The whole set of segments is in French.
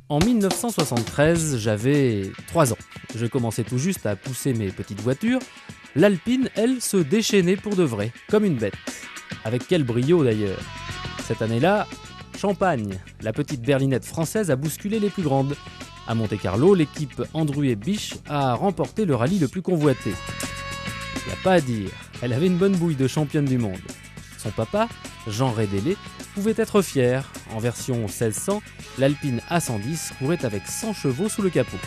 En 1973, j'avais 3 ans. Je commençais tout juste à pousser mes petites voitures. L'Alpine, elle, se déchaînait pour de vrai, comme une bête. Avec quel brio d'ailleurs. Cette année-là, champagne. La petite berlinette française a bousculé les plus grandes. À Monte-Carlo, l'équipe Andrew et Biche a remporté le rallye le plus convoité. Y a pas à dire, elle avait une bonne bouille de championne du monde. Son papa, Jean Rédélé, pouvait être fier. En version 1600, l'Alpine A110 courait avec 100 chevaux sous le capot.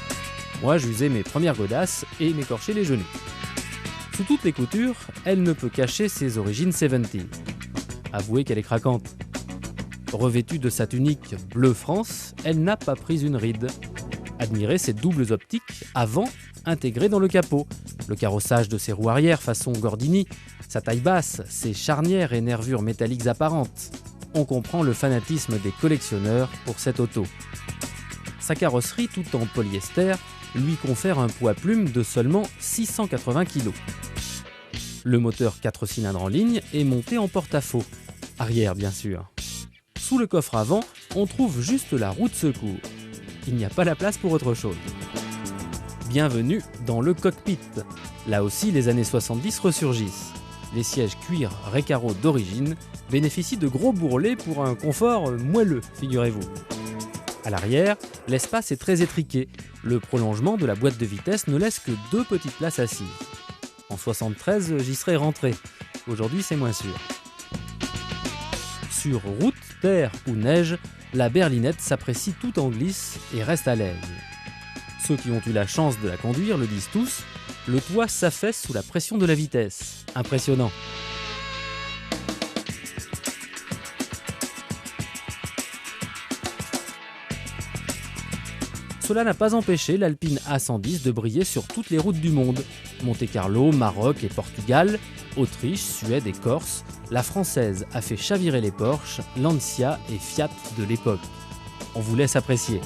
Moi, j'usais mes premières godasses et m'écorchais les genoux. Sous toutes les coutures, elle ne peut cacher ses origines 70. Avouez qu'elle est craquante. Revêtue de sa tunique bleu France, elle n'a pas pris une ride. Admirez ses doubles optiques avant intégrées dans le capot, le carrossage de ses roues arrière façon Gordini, sa taille basse, ses charnières et nervures métalliques apparentes. On comprend le fanatisme des collectionneurs pour cette auto. Sa carrosserie, tout en polyester, lui confère un poids plume de seulement 680 kg. Le moteur 4 cylindres en ligne est monté en porte-à-faux, arrière bien sûr. Sous le coffre avant, on trouve juste la roue de secours. Il n'y a pas la place pour autre chose. Bienvenue dans le cockpit. Là aussi, les années 70 ressurgissent. Les sièges cuir Recaro d'origine bénéficient de gros bourrelets pour un confort moelleux, figurez-vous. À l'arrière, l'espace est très étriqué. Le prolongement de la boîte de vitesse ne laisse que 2 petites places assises. En 73, j'y serais rentré. Aujourd'hui, c'est moins sûr. Sur route, terre ou neige, la berlinette s'apprécie tout en glisse et reste à l'aise. Ceux qui ont eu la chance de la conduire le disent tous, le toit s'affaisse sous la pression de la vitesse. Impressionnant. Cela n'a pas empêché l'Alpine A110 de briller sur toutes les routes du monde. Monte-Carlo, Maroc et Portugal, Autriche, Suède et Corse, la française a fait chavirer les Porsche, Lancia et Fiat de l'époque. On vous laisse apprécier.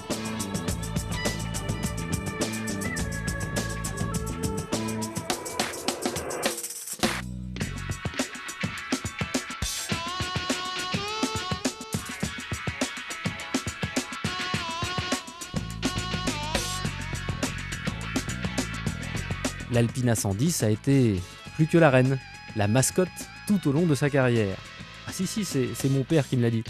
L'Alpine A110 a été plus que la reine, la mascotte tout au long de sa carrière. Ah si, c'est mon père qui me l'a dit.